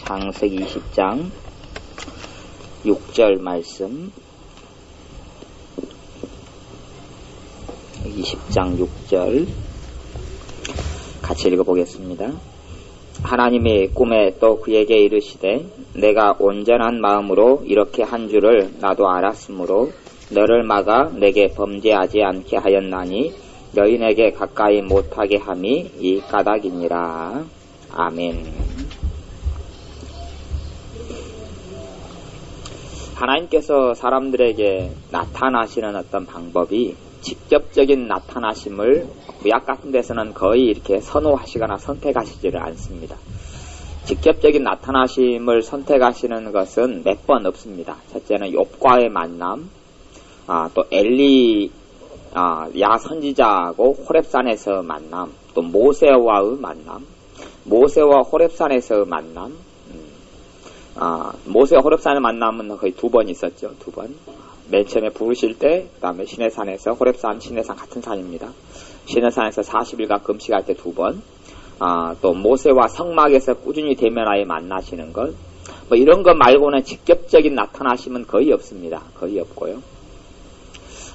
창세기 20장 6절 말씀. 20장 6절 같이 읽어보겠습니다. 하나님이 꿈에 또 그에게 이르시되 내가 온전한 마음으로 이렇게 한 줄을 나도 알았으므로 너를 막아 내게 범죄하지 않게 하였나니 너희에게 가까이 못하게 함이 이 까닭이니라. 아멘. 하나님께서 사람들에게 나타나시는 어떤 방법이 직접적인 나타나심을 구약 같은 데서는 거의 이렇게 선호하시거나 선택하시지를 않습니다. 직접적인 나타나심을 선택하시는 것은 몇 번 없습니다. 첫째는 욥과의 만남, 또 엘리 야 선지자하고 호렙산에서 만남, 또 모세와의 만남, 모세와 호렙산에서 만남. 모세와 호렙산의 만남은 거의 2번 있었죠. 2번. 맨 처음에 부르실 때, 그 다음에 시내산에서, 호렙산, 시내산 같은 산입니다. 시내산에서 40일간 금식할 때 2번. 또 모세와 성막에서 꾸준히 대면하여 만나시는 것. 뭐 이런 것 말고는 직접적인 나타나심은 거의 없습니다. 거의 없고요.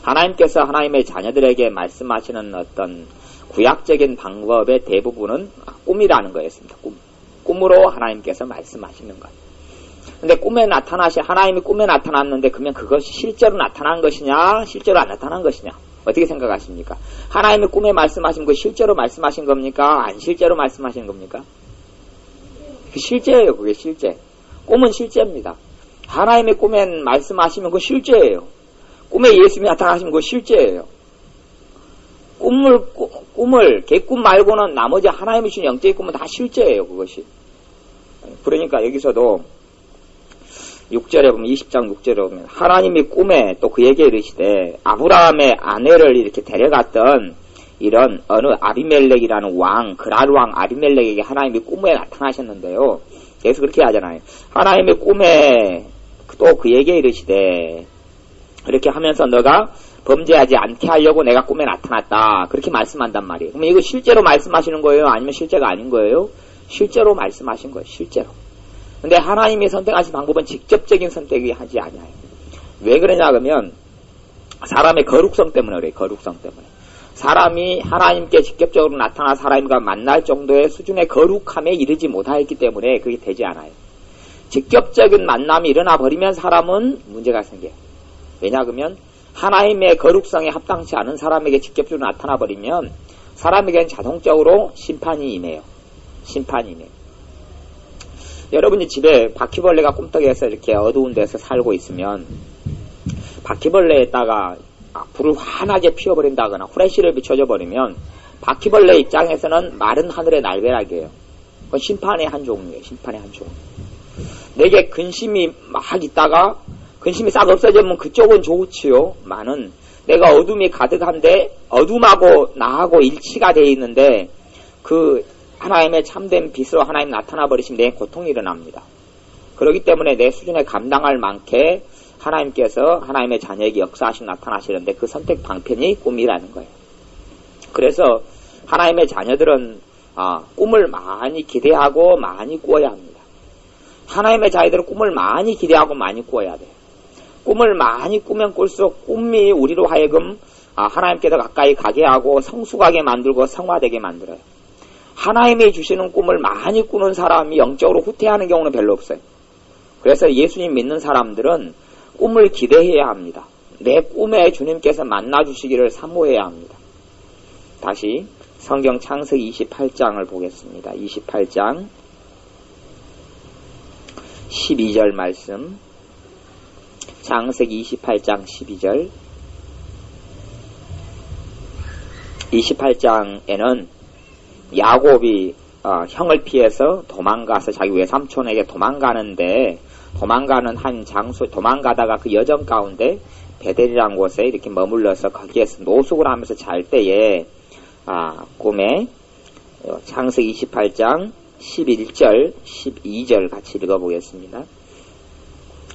하나님께서 하나님의 자녀들에게 말씀하시는 어떤 구약적인 방법의 대부분은 꿈이라는 거였습니다. 꿈으로 하나님께서 말씀하시는 것. 근데 하나님이 꿈에 나타났는데 그러면 그것이 실제로 나타난 것이냐, 실제로 안 나타난 것이냐, 어떻게 생각하십니까? 하나님이 꿈에 말씀하신 거 실제로 말씀하신 겁니까? 안 실제로 말씀하신 겁니까? 실제예요. 그게 실제. 꿈은 실제입니다. 하나님의 꿈에 말씀하시면 그거 실제예요. 꿈에 예수님이 나타나시면 그거 실제예요. 개꿈 말고는 나머지 하나님이 주신 영적인 꿈은 다 실제예요. 그것이. 그러니까 여기서도 6절에 보면, 20장 6절에 보면, 하나님이 꿈에 또 그에게 이르시되, 아브라함의 아내를 이렇게 데려갔던 이런 어느 아비멜렉이라는 왕, 그랄 왕 아비멜렉에게 하나님이 꿈에 나타나셨는데요. 그래서 그렇게 하잖아요. 하나님의 꿈에 또 그에게 이르시되, 이렇게 하면서 너가 범죄하지 않게 하려고 내가 꿈에 나타났다. 그렇게 말씀한단 말이에요. 그러면 이거 실제로 말씀하시는 거예요? 아니면 실제가 아닌 거예요? 실제로 말씀하신 거예요. 실제로. 근데 하나님이 선택하신 방법은 직접적인 선택이 하지 않아요. 왜 그러냐 그러면 사람의 거룩성 때문에 그래요. 거룩성 때문에. 사람이 하나님께 직접적으로 나타나 사람과 만날 정도의 수준의 거룩함에 이르지 못하였기 때문에 그게 되지 않아요. 직접적인 만남이 일어나 버리면 사람은 문제가 생겨요. 왜냐 그러면 하나님의 거룩성에 합당치 않은 사람에게 직접적으로 나타나 버리면 사람에게는 자동적으로 심판이 임해요. 심판이 임해요. 여러분이 집에 바퀴벌레가 꿈떡이에서 이렇게 어두운 데서 살고 있으면 바퀴벌레에다가 불을 환하게 피워버린다거나 후레쉬를 비춰줘 버리면 바퀴벌레 입장에서는 마른 하늘의 날벼락이에요. 그건 심판의 한 종류예요. 심판의 한 종류. 내게 근심이 막 있다가 근심이 싹 없어지면 그쪽은 좋지요. 많은 내가 어둠이 가득한데 어둠하고 나하고 일치가 돼 있는데 그 하나님의 참된 빛으로 하나님 나타나 버리시면 내 고통이 일어납니다. 그렇기 때문에 내 수준에 감당할 만큼 하나님께서 하나님의 자녀에게 역사하시고 나타나시는데 그 선택 방편이 꿈이라는 거예요. 그래서 하나님의 자녀들은 꿈을 많이 기대하고 많이 꾸어야 합니다. 하나님의 자녀들은 꿈을 많이 기대하고 많이 꾸어야 돼요. 꿈을 많이 꾸면 꿀수록 꿈이 우리로 하여금 하나님께 더 가까이 가게 하고 성숙하게 만들고 성화되게 만들어요. 하나님이 주시는 꿈을 많이 꾸는 사람이 영적으로 후퇴하는 경우는 별로 없어요. 그래서 예수님 믿는 사람들은 꿈을 기대해야 합니다. 내 꿈에 주님께서 만나주시기를 사모해야 합니다. 다시 성경 창세기 28장을 보겠습니다. 28장 12절 말씀. 창세기 28장 12절. 28장에는 야곱이 형을 피해서 도망가서 자기 외삼촌에게 도망가는데 도망가는 한 장소 도망가다가 그 여정 가운데 베델이라는 곳에 이렇게 머물러서 거기에서 노숙을 하면서 잘 때에 꿈에 창세기 28장 11절 12절 같이 읽어보겠습니다.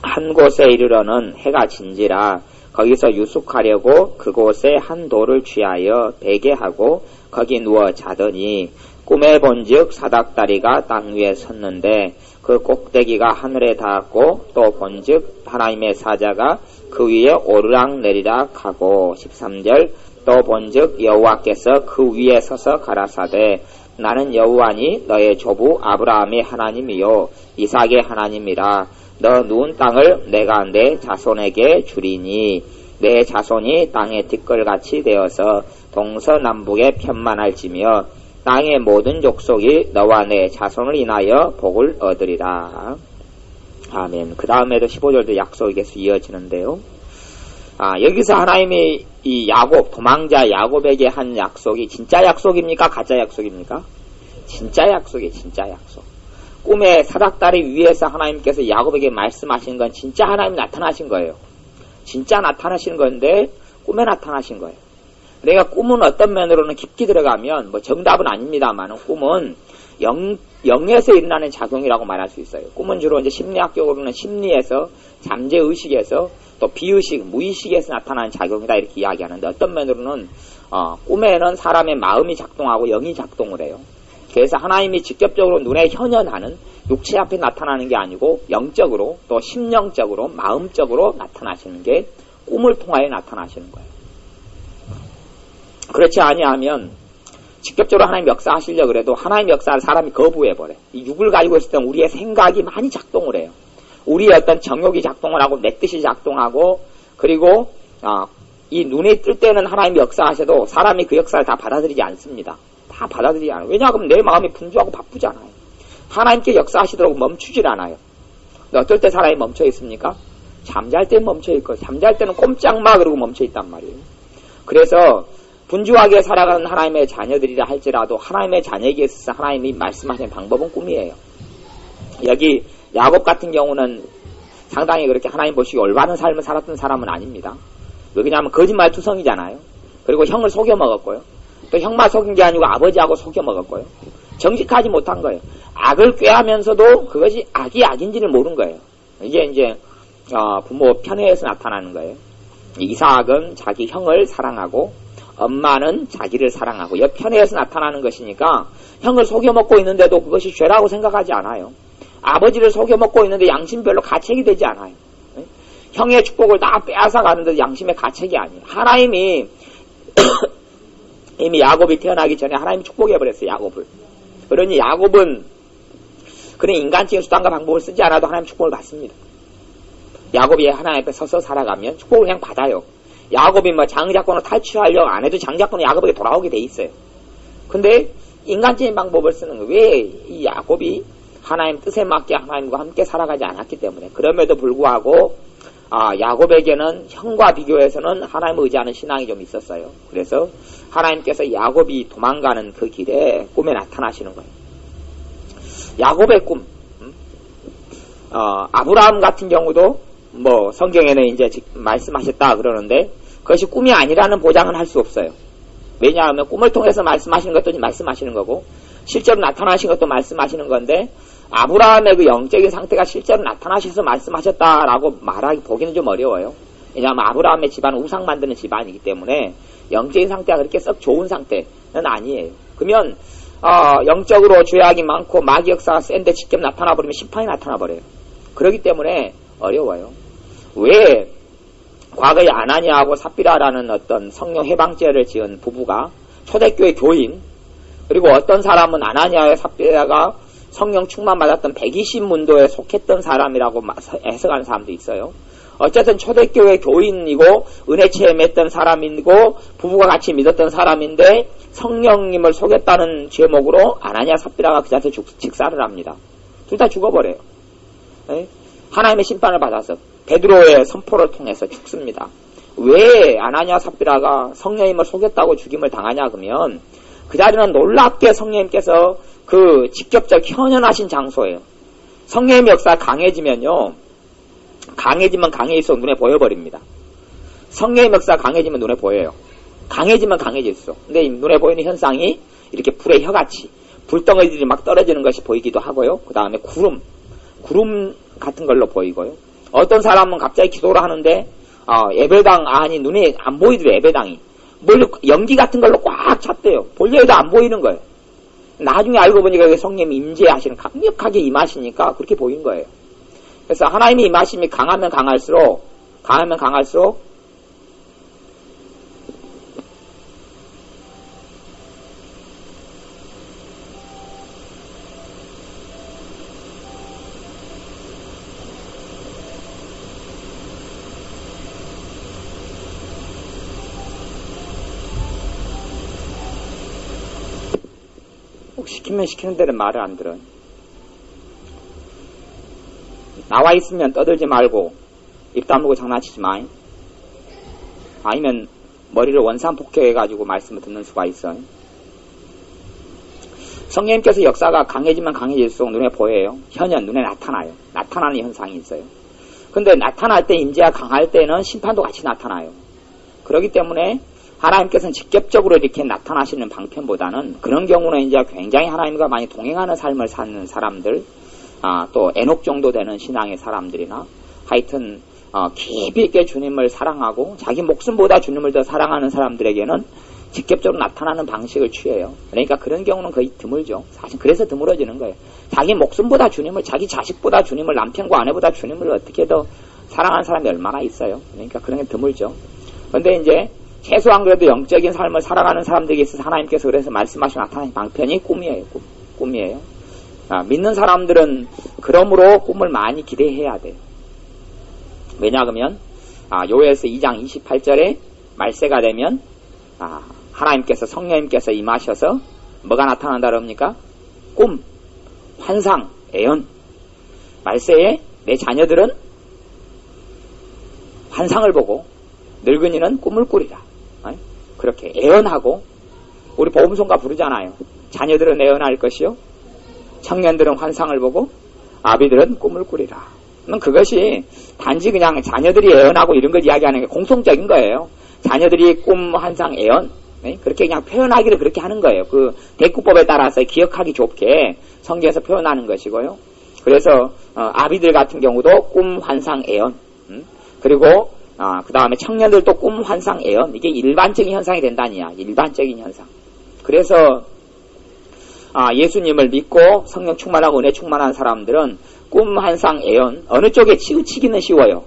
한 곳에 이르러는 해가 진지라 거기서 유숙하려고 그곳에 한 돌을 취하여 베게 하고 거기 누워 자더니 꿈에 본즉 사닥다리가 땅 위에 섰는데 그 꼭대기가 하늘에 닿았고 또 본즉 하나님의 사자가 그 위에 오르락내리락 하고 13절 또 본즉 여호와께서 그 위에 서서 가라사대 나는 여호와니 너의 조부 아브라함의 하나님이요 이삭의 하나님이라 너 누운 땅을 내가 내 자손에게 주리니 내 자손이 땅의 티끌같이 되어서 동서남북에 편만할지며 땅의 모든 족속이 너와 내 자손을 인하여 복을 얻으리라. 아멘. 그 다음에도 15절도 약속이 계속 이어지는데요. 여기서 하나님이 이 야곱, 도망자 야곱에게 한 약속이 진짜 약속입니까? 가짜 약속입니까? 진짜 약속이에요. 진짜 약속. 꿈의 사닥다리 위에서 하나님께서 야곱에게 말씀하신 건 진짜 하나님이 나타나신 거예요. 진짜 나타나신 건데 꿈에 나타나신 거예요. 내가 꿈은 어떤 면으로는 깊게 들어가면 뭐 정답은 아닙니다만 꿈은 영에서 일어나는 작용이라고 말할 수 있어요. 꿈은 주로 이제 심리학적으로는 심리에서 잠재의식에서 또 비의식, 무의식에서 나타나는 작용이다 이렇게 이야기하는데 어떤 면으로는 꿈에는 사람의 마음이 작동하고 영이 작동을 해요. 그래서 하나님이 직접적으로 눈에 현현하는 육체 앞에 나타나는 게 아니고 영적으로 또 심령적으로 마음적으로 나타나시는 게 꿈을 통하여 나타나시는 거예요. 그렇지 아니하면 직접적으로 하나님 역사하시려고 그래도 하나님 역사를 사람이 거부해버려요. 이 육을 가지고 있을 때 우리의 생각이 많이 작동을 해요. 우리의 어떤 정욕이 작동을 하고 내 뜻이 작동하고 그리고 이 눈에 뜰 때는 하나님이 역사하셔도 사람이 그 역사를 다 받아들이지 않습니다. 다 받아들이지 않아요. 왜냐하면 내 마음이 분주하고 바쁘잖아요. 하나님께 역사하시도록 멈추질 않아요. 근데 어떨 때 사람이 멈춰 있습니까? 잠잘 때 멈춰 있고 잠잘 때는 꼼짝마 그러고 멈춰 있단 말이에요. 그래서 분주하게 살아가는 하나님의 자녀들이라 할지라도 하나님의 자녀에게 있어서 하나님이 말씀하신 방법은 꿈이에요. 여기 야곱 같은 경우는 상당히 그렇게 하나님 보시기 올바른 삶을 살았던 사람은 아닙니다. 왜냐하면 거짓말 투성이잖아요. 그리고 형을 속여 먹었고요. 또 형만 속인 게 아니고 아버지하고 속여 먹었고요. 정직하지 못한 거예요. 악을 꾀하면서도 그것이 악이 악인지를 모른 거예요. 이게 이제 부모 편애에서 나타나는 거예요. 이삭은 자기 형을 사랑하고 엄마는 자기를 사랑하고 편애에서 나타나는 것이니까 형을 속여먹고 있는데도 그것이 죄라고 생각하지 않아요. 아버지를 속여먹고 있는데 양심별로 가책이 되지 않아요. 형의 축복을 다 빼앗아 가는데 양심의 가책이 아니에요. 하나님이 이미 야곱이 태어나기 전에 하나님이 축복해버렸어요. 야곱을. 그러니 야곱은 그런 인간적인 수단과 방법을 쓰지 않아도 하나님 축복을 받습니다. 야곱이 하나님 앞에 서서 살아가면 축복을 그냥 받아요. 야곱이 뭐 장자권을 탈취하려고 안 해도 장자권은 야곱에게 돌아오게 돼 있어요. 근데 인간적인 방법을 쓰는 거예요. 왜 이 야곱이 하나님 뜻에 맞게 하나님과 함께 살아가지 않았기 때문에. 그럼에도 불구하고 야곱에게는 형과 비교해서는 하나님을 의지하는 신앙이 좀 있었어요. 그래서 하나님께서 야곱이 도망가는 그 길에 꿈에 나타나시는 거예요. 야곱의 꿈. 아브라함 같은 경우도 뭐 성경에는 이제 말씀하셨다 그러는데 그것이 꿈이 아니라는 보장은 할 수 없어요. 왜냐하면 꿈을 통해서 말씀하시는 것도 말씀하시는 거고 실제로 나타나신 것도 말씀하시는 건데 아브라함의 그 영적인 상태가 실제로 나타나셔서 말씀하셨다라고 말하기 보기는 좀 어려워요. 왜냐하면 아브라함의 집안은 우상 만드는 집안이기 때문에 영적인 상태가 그렇게 썩 좋은 상태는 아니에요. 그러면 영적으로 죄악이 많고 마귀 역사가 센데 직접 나타나버리면 심판이 나타나버려요. 그렇기 때문에 어려워요. 왜 과거에 아나니아하고 삽비라라는 어떤 성령 해방죄를 지은 부부가 초대교회 교인 그리고 어떤 사람은 아나니아와 삽비라가 성령 충만 받았던 120문도에 속했던 사람이라고 해석하는 사람도 있어요. 어쨌든 초대교회 교인이고 은혜 체험했던 사람이고 부부가 같이 믿었던 사람인데 성령님을 속였다는 제목으로 아나니아 삽비라가 그 자리에서 직사를 합니다. 둘 다 죽어버려요. 네? 하나님의 심판을 받아서 베드로의 선포를 통해서 죽습니다. 왜 아나니아 삽비라가 성령님을 속였다고 죽임을 당하냐 그러면 그 자리는 놀랍게 성령님께서 그 직접적 현현하신 장소예요. 성령의 역사가 강해지면요. 강해지면 강해질수록 눈에 보여버립니다. 성령의 역사가 강해지면 눈에 보여요. 강해지면 강해질수록. 근데 이 눈에 보이는 현상이 이렇게 불의 혀같이 불덩어리들이 막 떨어지는 것이 보이기도 하고요. 그 다음에 구름 같은 걸로 보이고요. 어떤 사람은 갑자기 기도를 하는데 예배당 안이 눈에 안 보이더래요. 예배당이. 뭘 연기 같은 걸로 꽉 찼대요. 볼려도 안 보이는 거예요. 나중에 알고 보니까 성령님이 임재하시는, 강력하게 임하시니까 그렇게 보인 거예요. 그래서 하나님의 임하심이 강하면 강할수록 시키면 시키는 대로 말을 안 들어요. 나와 있으면 떠들지 말고 입 다물고 장난치지 마. 아니면 머리를 원산폭격해가지고 말씀을 듣는 수가 있어요. 성령님께서 역사가 강해지면 강해질수록 눈에 보여요. 현현, 눈에 나타나요. 나타나는 현상이 있어요. 근데 나타날 때, 임재가 강할 때는 심판도 같이 나타나요. 그렇기 때문에 하나님께서는 직접적으로 이렇게 나타나시는 방편보다는 그런 경우는 이제 굉장히 하나님과 많이 동행하는 삶을 사는 사람들, 또 에녹 정도 되는 신앙의 사람들이나 하여튼 깊이 있게 주님을 사랑하고 자기 목숨보다 주님을 더 사랑하는 사람들에게는 직접적으로 나타나는 방식을 취해요. 그러니까 그런 경우는 거의 드물죠. 사실 그래서 드물어지는 거예요. 자기 목숨보다 주님을, 자기 자식보다 주님을, 남편과 아내보다 주님을 어떻게 더 사랑하는 사람이 얼마나 있어요. 그러니까 그런 게 드물죠. 그런데 이제 최소한 그래도 영적인 삶을 살아가는 사람들에게 있어서 하나님께서 그래서 말씀하신 나타나는 방편이 꿈이에요. 꿈이에요. 믿는 사람들은 그러므로 꿈을 많이 기대해야 돼요. 왜냐하면 요엘서 2장 28절에 말세가 되면 하나님께서, 성령님께서 임하셔서 뭐가 나타난다 그럽니까? 꿈, 환상, 애언. 말세에 내 자녀들은 환상을 보고 늙은이는 꿈을 꾸리라. 그렇게 애언하고, 우리 복음송가 부르잖아요. 자녀들은 애언할 것이요, 청년들은 환상을 보고 아비들은 꿈을 꾸리라. 그것이 단지 그냥 자녀들이 애언하고 이런 걸 이야기하는 게 공통적인 거예요. 자녀들이 꿈, 환상, 애언, 그렇게 그냥 표현하기를 그렇게 하는 거예요. 그 대꾸법에 따라서 기억하기 좋게 성경에서 표현하는 것이고요. 그래서 아비들 같은 경우도 꿈, 환상, 애언, 그리고 그 다음에 청년들도 꿈, 환상, 애언, 이게 일반적인 현상이 된다니야. 일반적인 현상. 그래서 예수님을 믿고 성령 충만하고 은혜 충만한 사람들은 꿈, 환상, 애언, 어느 쪽에 치우치기는 쉬워요.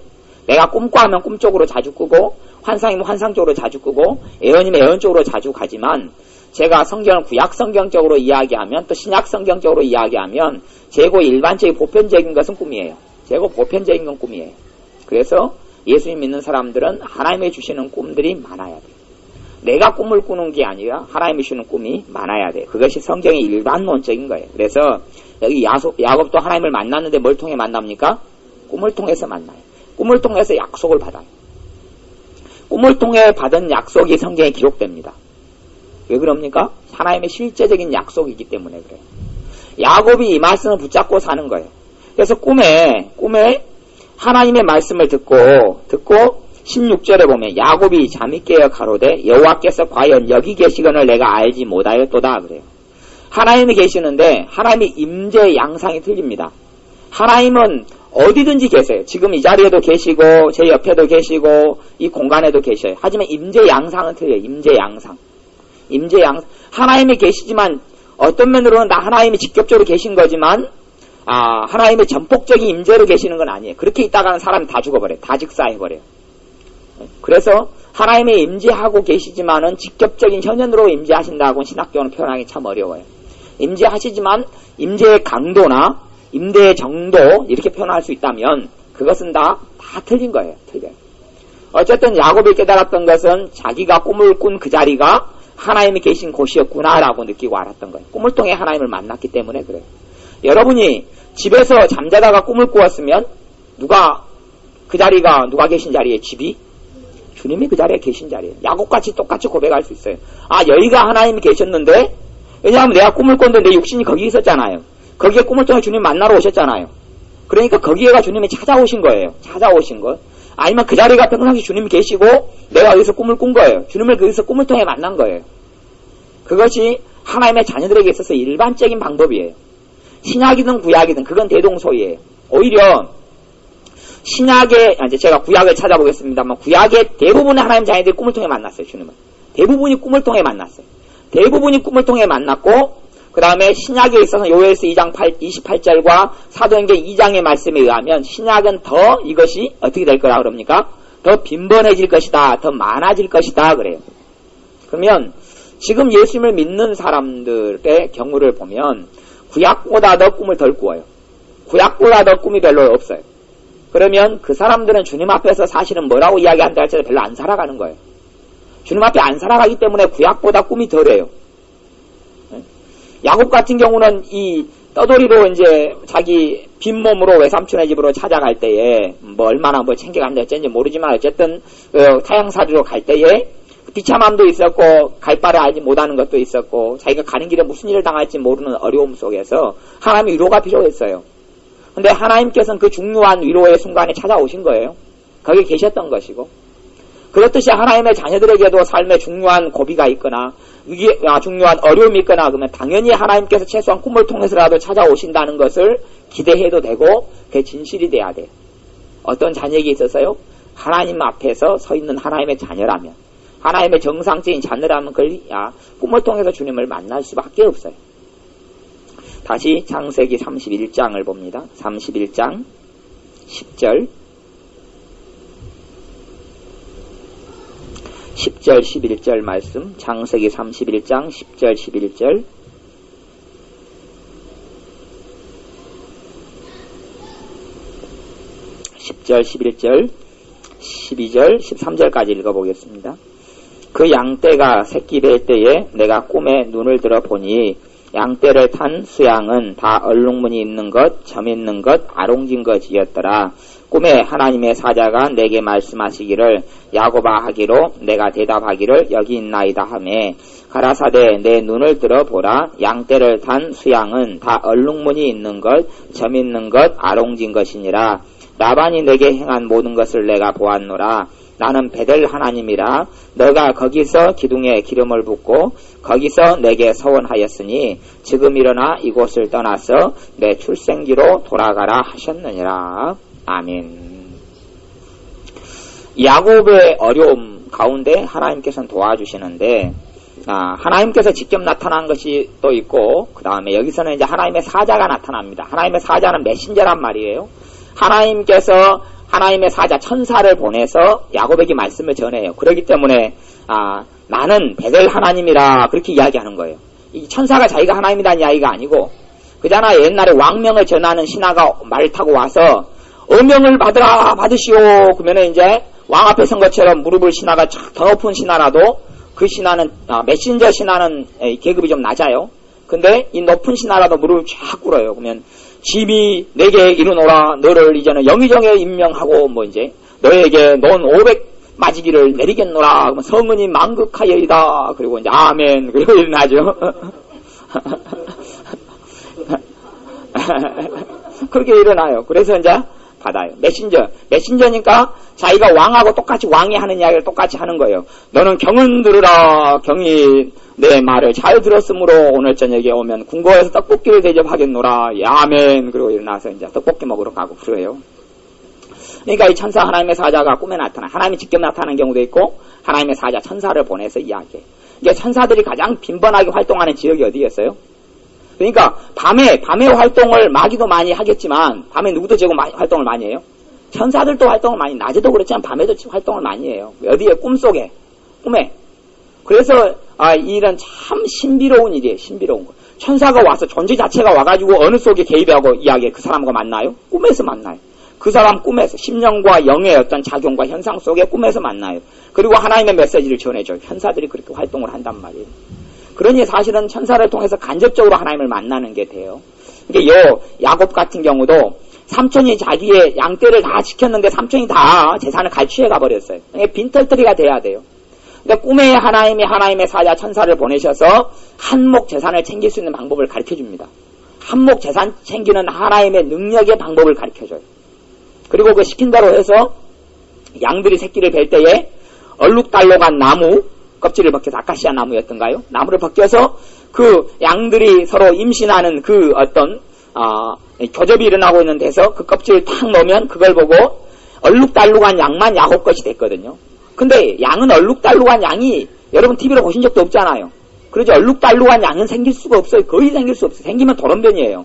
내가 꿈꿔하면 꿈 쪽으로 자주 꾸고, 환상이면 환상 쪽으로 자주 꾸고, 애언이면 애언 쪽으로 자주 가지만, 제가 성경을 구약 성경적으로 이야기하면, 또 신약 성경적으로 이야기하면, 재고 일반적인 보편적인 것은 꿈이에요. 재고 보편적인 건 꿈이에요. 그래서 예수님 믿는 사람들은 하나님이 주시는 꿈들이 많아야 돼요. 내가 꿈을 꾸는 게 아니라 하나님이 주시는 꿈이 많아야 돼요. 그것이 성경의 일반론적인 거예요. 그래서 여기 야곱도 하나님을 만났는데 뭘 통해 만납니까? 꿈을 통해서 만나요. 꿈을 통해서 약속을 받아요. 꿈을 통해 받은 약속이 성경에 기록됩니다. 왜 그럽니까? 하나님의 실제적인 약속이기 때문에 그래요. 야곱이 이 말씀을 붙잡고 사는 거예요. 그래서 꿈에 하나님의 말씀을 듣고 16절에 보면 야곱이 잠이 깨어 가로되 여호와께서 과연 여기 계시거늘 내가 알지 못하였도다 그래요. 하나님이 계시는데 하나님의 임재 양상이 틀립니다. 하나님은 어디든지 계세요. 지금 이 자리에도 계시고 제 옆에도 계시고 이 공간에도 계셔요. 하지만 임재 양상은 틀려요. 임재 양상. 하나님이 계시지만 어떤 면으로는 하나님이 직접적으로 계신 거지만 하나님의 전폭적인 임재로 계시는 건 아니에요. 그렇게 있다가는 사람이 다 죽어버려요. 다 직사해버려요. 그래서 하나님의 임재하고 계시지만은 직접적인 현현으로 임재하신다고 신학적으로 표현하기 참 어려워요. 임재하시지만 임재의 강도나 임재의 정도 이렇게 표현할 수 있다면 그것은 다 틀린 거예요. 틀려요. 어쨌든 야곱이 깨달았던 것은 자기가 꿈을 꾼 그 자리가 하나님이 계신 곳이었구나라고 느끼고 알았던 거예요. 꿈을 통해 하나님을 만났기 때문에 그래요. 여러분이 집에서 잠자다가 꿈을 꾸었으면 그 자리가 누가 계신 자리에 집이? 주님이 그 자리에 계신 자리에요. 야곱같이 똑같이 고백할 수 있어요. 여기가 하나님이 계셨는데, 왜냐하면 내가 꿈을 꿨는데 내 육신이 거기 있었잖아요. 거기에 꿈을 통해 주님 만나러 오셨잖아요. 그러니까 거기에가 주님이 찾아오신 거예요. 찾아오신 것. 아니면 그 자리가 평상시 주님이 계시고 내가 여기서 꿈을 꾼 거예요. 주님을 거기서 꿈을 통해 만난 거예요. 그것이 하나님의 자녀들에게 있어서 일반적인 방법이에요. 신약이든 구약이든 그건 대동소이에요. 오히려 신약의, 이제 제가 구약을 찾아보겠습니다만, 구약의 대부분의 하나님 자녀들이 꿈을 통해 만났어요, 주님은. 대부분이 꿈을 통해 만났어요. 대부분이 꿈을 통해 만났고, 그 다음에 신약에 있어서 요엘서 2장 28절과 사도행전 2장의 말씀에 의하면 신약은 더 이것이 어떻게 될 거라 그럽니까? 더 빈번해질 것이다. 더 많아질 것이다. 그래요. 그러면 지금 예수님을 믿는 사람들의 경우를 보면 구약보다 더 꿈을 덜 꾸어요. 구약보다 더 꿈이 별로 없어요. 그러면 그 사람들은 주님 앞에서 사실은 뭐라고 이야기한다 할지라도 별로 안 살아가는 거예요. 주님 앞에 안 살아가기 때문에 구약보다 꿈이 덜해요. 야곱 같은 경우는 이 떠돌이로 이제 자기 빈몸으로 외삼촌의 집으로 찾아갈 때에 뭐 얼마나 뭐 챙겨간다 했는지 모르지만 어쨌든 타향살이로 갈 때에 비참함도 있었고 갈 바를 알지 못하는 것도 있었고 자기가 가는 길에 무슨 일을 당할지 모르는 어려움 속에서 하나님의 위로가 필요했어요. 근데 하나님께서는 그 중요한 위로의 순간에 찾아오신 거예요. 거기 계셨던 것이고 그렇듯이 하나님의 자녀들에게도 삶에 중요한 고비가 있거나 중요한 어려움이 있거나 그러면 당연히 하나님께서 최소한 꿈을 통해서라도 찾아오신다는 것을 기대해도 되고 그게 진실이 돼야 돼요. 어떤 자녀에게 있어서요. 하나님 앞에서 서 있는 하나님의 자녀라면 하나님의 정상적인 자녀라면 그걸 꿈을 통해서 주님을 만날 수밖에 없어요. 다시 창세기 31장을 봅니다. 31장 10절 10절 11절 말씀 창세기 31장 10절 11절 10절 11절 12절 13절까지 읽어보겠습니다. 그 양떼가 새끼 뵐 때에 내가 꿈에 눈을 들어 보니 양떼를 탄 수양은 다 얼룩무늬 있는 것, 점 있는 것, 아롱진 것이었더라. 꿈에 하나님의 사자가 내게 말씀하시기를 야곱아 하기로 내가 대답하기를 여기 있나이다 하매 가라사대 내 눈을 들어 보라. 양떼를 탄 수양은 다 얼룩무늬 있는 것, 점 있는 것, 아롱진 것이니라. 라반이 내게 행한 모든 것을 내가 보았노라. 나는 베델 하나님이라. 너가 거기서 기둥에 기름을 붓고 거기서 내게 서원하였으니 지금 일어나 이곳을 떠나서 내 출생지로 돌아가라 하셨느니라. 아멘. 야곱의 어려움 가운데 하나님께서는 도와주시는데 하나님께서 직접 나타난 것이 또 있고 그 다음에 여기서는 이제 하나님의 사자가 나타납니다. 하나님의 사자는 메신저란 말이에요. 하나님께서 하나님의 사자 천사를 보내서 야곱에게 말씀을 전해요. 그렇기 때문에 나는 베델 하나님이라 그렇게 이야기하는 거예요. 이 천사가 자기가 하나님이라는 이야기가 아니고 그잖아. 옛날에 왕명을 전하는 신하가 말을 타고 와서 어명을 받으시오. 그러면 이제 왕 앞에 선 것처럼 무릎을 신하가 더 높은 신하라도 그 신하는 메신저 신하는 계급이 좀 낮아요. 근데 이 높은 신하라도 무릎을 쫙 꿇어요. 그러면 집이 내게 이르노라. 너를 이제는 영의정에 임명하고 뭐 이제 너에게 논 500 마지기를 내리겠노라. 그러면 성은이 만극하여이다. 그리고 이제 아멘. 그리고 일어나죠. 그렇게 일어나요. 그래서 이제 받아요. 메신저니까 자기가 왕하고 똑같이 왕이 하는 이야기를 똑같이 하는 거예요. 너는 경은 들으라. 경이 내 말을 잘 들었으므로 오늘 저녁에 오면 궁궐에서 떡볶이를 대접하겠노라. 아멘. 그리고 일어나서 이제 떡볶이 먹으러 가고 그래요. 그러니까 이 천사 하나님의 사자가 꿈에 나타나. 하나님이 직접 나타나는 경우도 있고 하나님의 사자 천사를 보내서 이야기해. 이게 천사들이 가장 빈번하게 활동하는 지역이 어디였어요? 그러니까 밤에 활동을 마귀도 많이 하겠지만 밤에 누구도 제고 활동을 많이 해요? 천사들도 활동을 많이, 낮에도 그렇지만 밤에도 활동을 많이 해요. 어디에? 꿈속에. 꿈에. 그래서 이 일은 참 신비로운 일이에요. 신비로운 거. 천사가 와서 존재 자체가 와가지고 어느 속에 개입하고 이야기해. 그 사람과 만나요? 꿈에서 만나요. 그 사람 꿈에서 심령과 영의 어떤 작용과 현상 속에 꿈에서 만나요. 그리고 하나님의 메시지를 전해줘요. 천사들이 그렇게 활동을 한단 말이에요. 그러니 사실은 천사를 통해서 간접적으로 하나님을 만나는 게 돼요. 이게 야곱 같은 경우도 삼촌이 자기의 양떼를 다 지켰는데 삼촌이 다 재산을 갈취해 가버렸어요. 빈털터리가 돼야 돼요. 그러니까 꿈에 하나님의 사자 천사를 보내셔서 한몫 재산을 챙길 수 있는 방법을 가르쳐줍니다. 한몫 재산 챙기는 하나님의 능력의 방법을 가르쳐줘요. 그리고 그 시킨 대로 해서 양들이 새끼를 뵐 때에 얼룩달록한 나무 껍질을 벗겨서 아카시아 나무였던가요? 나무를 벗겨서 그 양들이 서로 임신하는 그 어떤 교접이 일어나고 있는 데서 그 껍질을 탁 넣으면 그걸 보고 얼룩달룩한 양만 야곱 것이 됐거든요. 근데 양은 얼룩달룩한 양이 여러분 TV로 보신 적도 없잖아요. 그러지 얼룩달룩한 양은 생길 수가 없어요. 거의 생길 수 없어요. 생기면 돌연변이에요.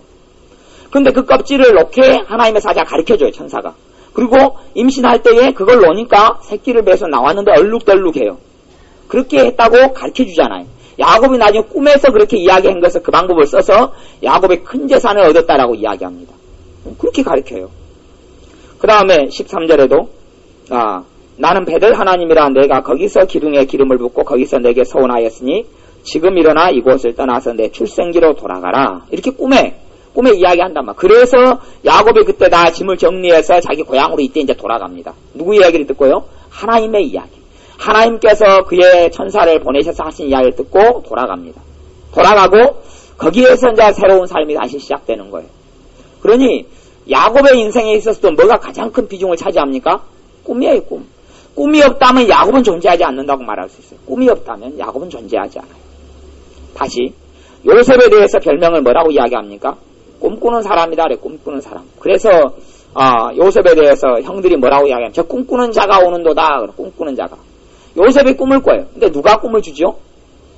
근데 그 껍질을 놓게 하나님의 사자가 가르쳐줘요, 천사가. 그리고 임신할 때에 그걸 놓으니까 새끼를 배서 나왔는데 얼룩덜룩해요. 그렇게 했다고 가르쳐주잖아요. 야곱이 나중에 꿈에서 그렇게 이야기한 것을 그 방법을 써서 야곱이 큰 재산을 얻었다라고 이야기합니다. 그렇게 가르쳐요. 그 다음에 13절에도 나는 베들 하나님이라 내가 거기서 기둥에 기름을 붓고 거기서 내게 서원하였으니 지금 일어나 이곳을 떠나서 내 출생지로 돌아가라. 이렇게 꿈에 이야기한단 말이야. 그래서 야곱이 그때 다 짐을 정리해서 자기 고향으로 이때 이제 돌아갑니다. 누구 이야기를 듣고요? 하나님의 이야기. 하나님께서 그의 천사를 보내셔서 하신 이야기를 듣고 돌아갑니다. 돌아가고 거기에서 이제 새로운 삶이 다시 시작되는 거예요. 그러니 야곱의 인생에 있어서도 뭐가 가장 큰 비중을 차지합니까? 꿈이에요, 꿈. 꿈이 없다면 야곱은 존재하지 않는다고 말할 수 있어요. 꿈이 없다면 야곱은 존재하지 않아요. 다시 요셉에 대해서 별명을 뭐라고 이야기합니까? 꿈꾸는 사람이다 그래. 꿈꾸는 사람. 그래서 요셉에 대해서 형들이 뭐라고 이야기하면 저 꿈꾸는 자가 오는도다. 꿈꾸는 자가. 요셉이 꿈을 꿔요. 근데 누가 꿈을 주죠?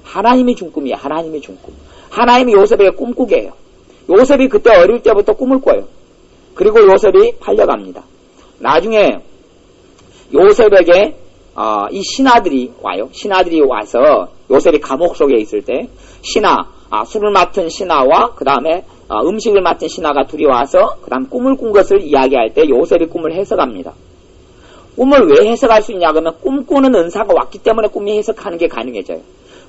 하나님이 준 꿈이에요. 하나님이 준 꿈. 하나님이 요셉에게 꿈꾸게 해요. 요셉이 그때 어릴 때부터 꿈을 꿔요. 그리고 요셉이 팔려갑니다. 나중에 요셉에게 이 신하들이 와요. 신하들이 와서 요셉이 감옥 속에 있을 때 술을 맡은 신하와 그 다음에 음식을 맡은 신하가 둘이 와서 그 다음 꿈을 꾼 것을 이야기할 때 요셉이 꿈을 해석합니다. 꿈을 왜 해석할 수 있냐 그러면 꿈꾸는 은사가 왔기 때문에 꿈이 해석하는 게 가능해져요.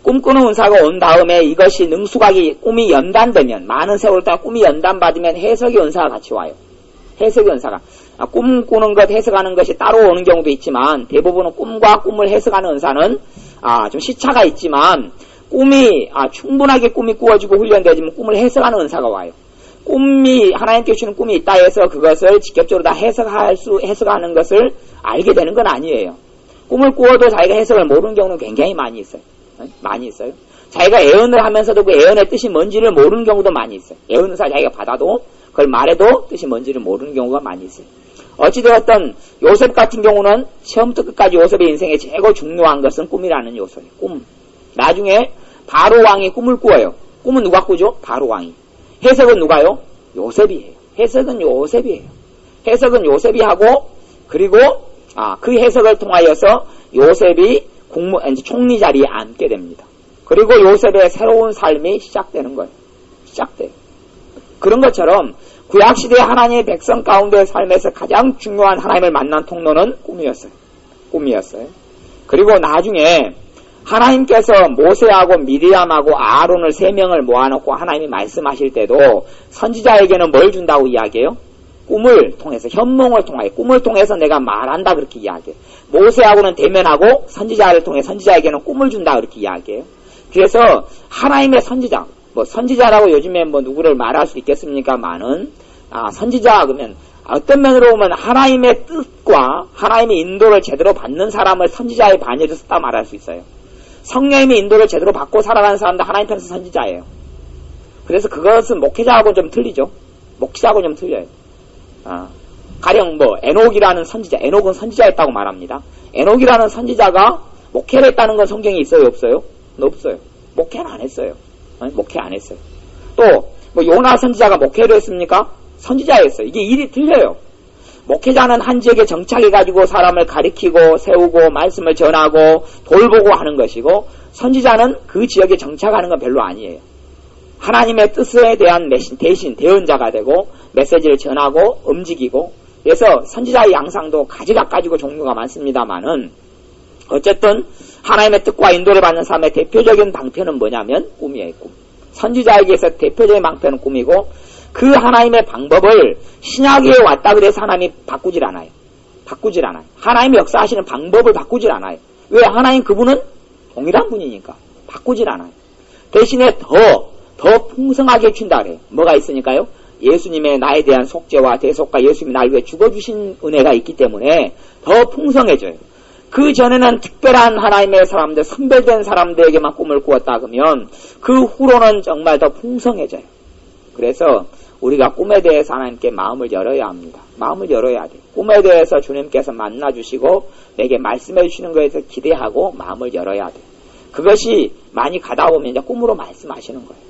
꿈꾸는 은사가 온 다음에 이것이 능수각이 꿈이 연단되면 많은 세월 동안 꿈이 연단받으면 해석의 은사가 같이 와요. 해석의 은사가 꿈꾸는 것 해석하는 것이 따로 오는 경우도 있지만 대부분은 꿈과 꿈을 해석하는 은사는 좀 시차가 있지만 꿈이 충분하게 꿈이 꾸어지고 훈련되지만 꿈을 해석하는 은사가 와요. 꿈이 하나님께 주시는 꿈이 있다 해서 그것을 직접적으로 다 해석하는 것을 알게 되는 건 아니에요. 꿈을 꾸어도 자기가 해석을 모르는 경우는 굉장히 많이 있어요. 많이 있어요. 자기가 예언을 하면서도 그 예언의 뜻이 뭔지를 모르는 경우도 많이 있어요. 예언사 자기가 받아도 그걸 말해도 뜻이 뭔지를 모르는 경우가 많이 있어요. 어찌되었든 요셉 같은 경우는 처음부터 끝까지 요셉의 인생에 최고 중요한 것은 꿈이라는 요소예요. 꿈. 나중에 바로 왕이 꿈을 꾸어요. 꿈은 누가 꾸죠? 바로 왕이. 해석은 누가요? 요셉이에요. 해석은 요셉이에요. 해석은 요셉이 하고 그리고 그 해석을 통하여서 요셉이 총리 자리에 앉게 됩니다. 그리고 요셉의 새로운 삶이 시작되는 거예요. 시작돼요. 그런 것처럼 구약시대의 하나님의 백성 가운데의 삶에서 가장 중요한 하나님을 만난 통로는 꿈이었어요. 꿈이었어요. 그리고 나중에 하나님께서 모세하고 미리암하고 아론을 3명을 모아놓고 하나님이 말씀하실 때도 선지자에게는 뭘 준다고 이야기해요? 꿈을 통해서, 현몽을 통하여, 꿈을 통해서 내가 말한다 그렇게 이야기해요. 모세하고는 대면하고 선지자를 통해 선지자에게는 꿈을 준다 그렇게 이야기해요. 그래서 하나님의 선지자, 선지자라고 요즘에 누구를 말할 수 있겠습니까만은 선지자 그러면 어떤 면으로 보면 하나님의 뜻과 하나님의 인도를 제대로 받는 사람을 선지자의 반열에 썼다 말할 수 있어요. 성령님의 인도를 제대로 받고 살아가는 사람도 하나님 편에서 선지자예요. 그래서 그것은 목회자하고는 좀 틀리죠. 목사하고는 좀 틀려요. 가령 에녹이라는 선지자, 에녹은 선지자였다고 말합니다. 에녹이라는 선지자가 목회를 했다는 건 성경에 있어요, 없어요? 없어요. 목회는 안 했어요. 목회 안 했어요. 또 요나 선지자가 목회를 했습니까? 선지자였어요. 이게 일이 틀려요. 목회자는 한 지역에 정착해가지고 사람을 가리키고 세우고 말씀을 전하고 돌보고 하는 것이고 선지자는 그 지역에 정착하는 건 별로 아니에요. 하나님의 뜻에 대한 대신 대언자가 되고 메시지를 전하고 움직이고 그래서 선지자의 양상도 가지고 종류가 많습니다만은 어쨌든 하나님의 뜻과 인도를 받는 사람의 대표적인 방편은 뭐냐면 꿈이에요. 꿈. 선지자에게서 대표적인 방편은 꿈이고 그 하나님의 방법을 신약에 왔다 그래서 하나님이 바꾸질 않아요. 바꾸질 않아요. 하나님이 역사하시는 방법을 바꾸질 않아요. 왜? 하나님 그분은 동일한 분이니까 바꾸질 않아요. 대신에 더 풍성하게 준다 그래요. 뭐가 있으니까요? 예수님의 나에 대한 속죄와 대속과 예수님이 날 위해 죽어주신 은혜가 있기 때문에 더 풍성해져요. 그 전에는 특별한 하나님의 사람들, 선별된 사람들에게만 꿈을 꾸었다 그러면 그 후로는 정말 더 풍성해져요. 그래서 우리가 꿈에 대해서 하나님께 마음을 열어야 합니다. 마음을 열어야 돼요. 꿈에 대해서 주님께서 만나주시고 내게 말씀해 주시는 것에 대해서 기대하고 마음을 열어야 돼요. 그것이 많이 가다 보면 이제 꿈으로 말씀하시는 거예요.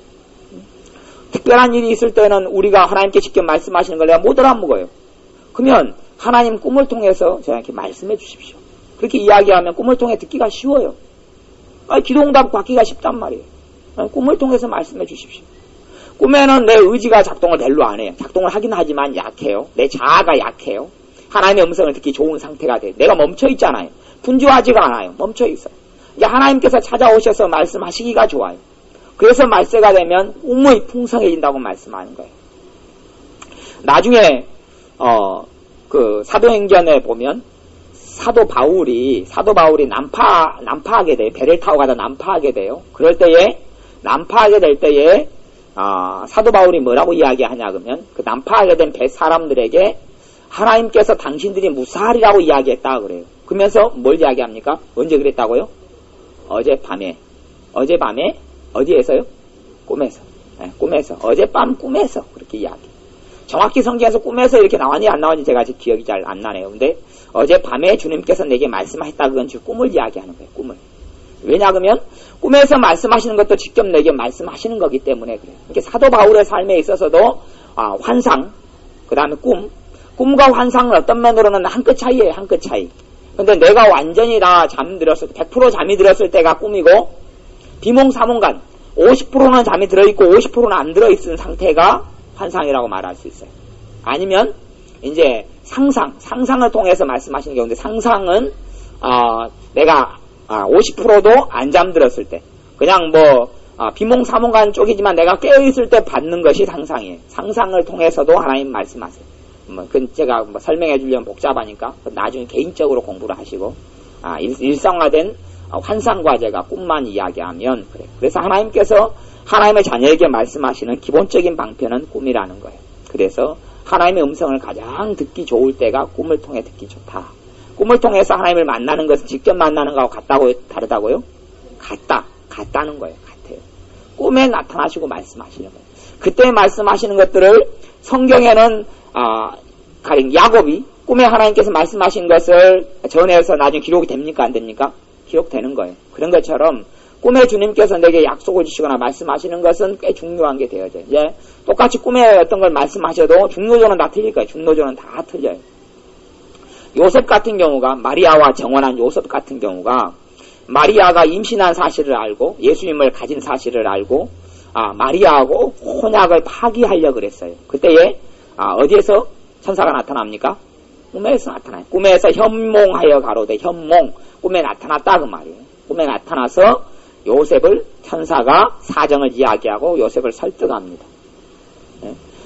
특별한 일이 있을 때는 우리가 하나님께 직접 말씀하시는 걸 내가 못 알아먹어요. 그러면 하나님 꿈을 통해서 저에게 말씀해 주십시오. 그렇게 이야기하면 꿈을 통해 듣기가 쉬워요. 기도응답 받기가 쉽단 말이에요. 꿈을 통해서 말씀해 주십시오. 꿈에는 내 의지가 작동을 별로 안 해요. 작동을 하긴 하지만 약해요. 내 자아가 약해요. 하나님의 음성을 듣기 좋은 상태가 돼요. 내가 멈춰 있잖아요. 분주하지가 않아요. 멈춰 있어요. 이제 하나님께서 찾아오셔서 말씀하시기가 좋아요. 그래서 말세가 되면 꿈이 풍성해진다고 말씀하는 거예요. 나중에 그 사도행전에 보면 사도 바울이 난파하게 돼요. 배를 타고 가다 난파하게 돼요. 그럴 때에 난파하게 될 때에 사도 바울이 뭐라고 이야기하냐 그러면 그 난파하게 된 배 사람들에게 하나님께서 당신들이 무사하리라고 이야기했다 그래요. 그러면서 뭘 이야기합니까? 언제 그랬다고요? 어젯밤에 어디에서요? 꿈에서. 꿈에서. 어젯밤 꿈에서 그렇게 이야기. 정확히 성경에서 꿈에서 이렇게 나왔니 안 나왔니 제가 아직 기억이 잘 안 나네요. 근데 어젯밤에 주님께서 내게 말씀하셨다 그건 즉 꿈을 이야기하는 거예요. 꿈을. 왜냐 그러면 꿈에서 말씀하시는 것도 직접 내게 말씀하시는 거기 때문에 그래요. 이렇게 사도 바울의 삶에 있어서도 환상, 그 다음에 꿈과 환상은 어떤 면으로는 한 끗 차이예요. 한 끗 차이. 근데 내가 완전히 다 잠들었을 때 100% 잠이 들었을 때가 꿈이고 비몽사몽간 50%는 잠이 들어있고 50%는 안 들어있는 상태가 환상이라고 말할 수 있어요. 아니면 이제 상상을 통해서 말씀하시는 경우인데 상상은 내가 50%도 안 잠들었을 때 그냥 비몽사몽간 쪽이지만 내가 깨어있을 때 받는 것이 상상이에요. 상상을 통해서도 하나님 말씀하세요. 그건 제가 설명해 주려면 복잡하니까 나중에 개인적으로 공부를 하시고 일상화된 환상과 제가 꿈만 이야기하면 그래요. 그래서 하나님께서 하나님의 자녀에게 말씀하시는 기본적인 방편은 꿈이라는 거예요. 그래서 하나님의 음성을 가장 듣기 좋을 때가 꿈을 통해 듣기 좋다. 꿈을 통해서 하나님을 만나는 것은 직접 만나는 거하고 다르다고요? 같다는 거예요. 같아요. 꿈에 나타나시고 말씀하시는 거예요. 그때 말씀하시는 것들을 성경에는 가령 야곱이 꿈에 하나님께서 말씀하신 것을 전해서 나중에 기록이 됩니까? 안 됩니까? 기록되는 거예요. 그런 것처럼 꿈에 주님께서 내게 약속을 주시거나 말씀하시는 것은 꽤 중요한 게 되어져요. 이제 똑같이 꿈에 어떤 걸 말씀하셔도 중노조는 다 틀릴 거예요. 중노조는 다 틀려요. 요셉 같은 경우가 마리아와 정혼한 요셉 같은 경우가 마리아가 임신한 사실을 알고 예수님을 가진 사실을 알고 마리아하고 혼약을 파기하려고 그랬어요. 그때에 어디에서 천사가 나타납니까? 꿈에서 나타나요. 꿈에서 현몽하여 가로되 현몽 꿈에 나타났다 그 말이에요. 꿈에 나타나서 요셉을 천사가 사정을 이야기하고 요셉을 설득합니다.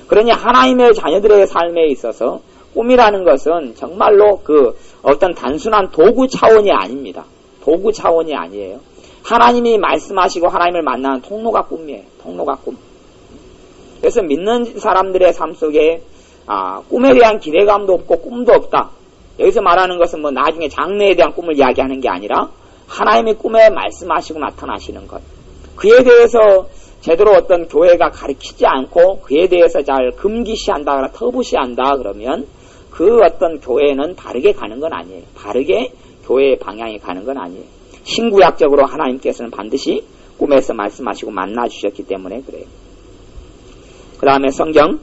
그러니 하나님의 자녀들의 삶에 있어서 꿈이라는 것은 정말로 그 어떤 단순한 도구 차원이 아닙니다. 도구 차원이 아니에요. 하나님이 말씀하시고 하나님을 만나는 통로가 꿈이에요. 통로가 꿈. 그래서 믿는 사람들의 삶 속에 꿈에 대한 기대감도 없고 꿈도 없다. 여기서 말하는 것은 나중에 장래에 대한 꿈을 이야기하는 게 아니라 하나님의 꿈에 말씀하시고 나타나시는 것. 그에 대해서 제대로 어떤 교회가 가르치지 않고 그에 대해서 잘 금기시한다, 터부시한다 그러면 그 어떤 교회는 바르게 가는 건 아니에요. 바르게 교회의 방향이 가는 건 아니에요. 신구약적으로 하나님께서는 반드시 꿈에서 말씀하시고 만나주셨기 때문에 그래요. 그 다음에 성경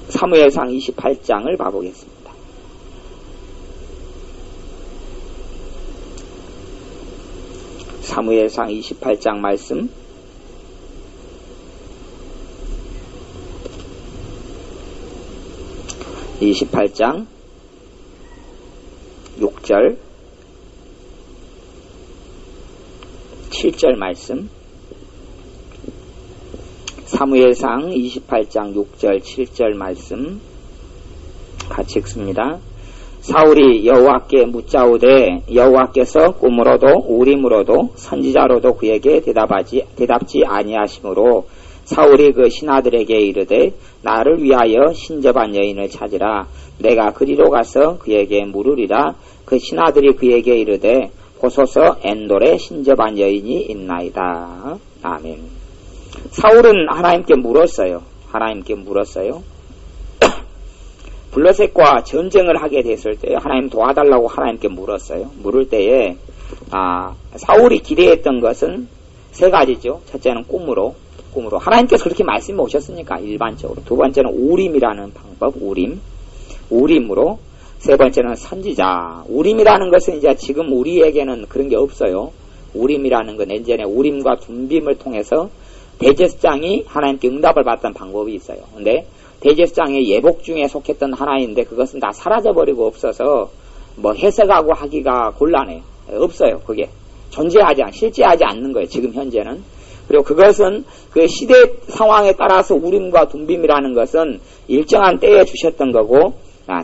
사무엘상 28장을 봐보겠습니다. 사무엘상 28장 말씀 28장 6절 7절 말씀 사무엘상 28장 6절 7절 말씀 같이 읽습니다. 사울이 여호와께 묻자오되 여호와께서 꿈으로도 우림으로도 선지자로도 그에게 대답지 아니하시므로 사울이 그 신하들에게 이르되 나를 위하여 신접한 여인을 찾으라. 내가 그리로 가서 그에게 물으리라. 그 신하들이 그에게 이르되 보소서 엔돌에 신접한 여인이 있나이다. 아멘. 사울은 하나님께 물었어요. 블레셋과 전쟁을 하게 됐을 때 하나님 도와달라고 하나님께 물었어요. 물을 때에 사울이 기대했던 것은 세 가지죠. 첫째는 꿈으로 하나님께서 그렇게 말씀해 오셨으니까 일반적으로. 두 번째는 우림이라는 방법, 우림으로. 세 번째는 선지자. 우림이라는 것은 이제 지금 우리에게는 그런 게 없어요. 우림이라는 건 예전에 우림과 둠빔을 통해서 대제사장이 하나님께 응답을 받던 방법이 있어요. 근데 대제사장의 예복 중에 속했던 하나인데 그것은 다 사라져버리고 없어서 뭐 해석하고 하기가 곤란해요. 없어요. 그게 실제하지 않는 거예요. 지금 현재는. 그리고 그것은 그 시대 상황에 따라서 우림과 둠빔이라는 것은 일정한 때에 주셨던 거고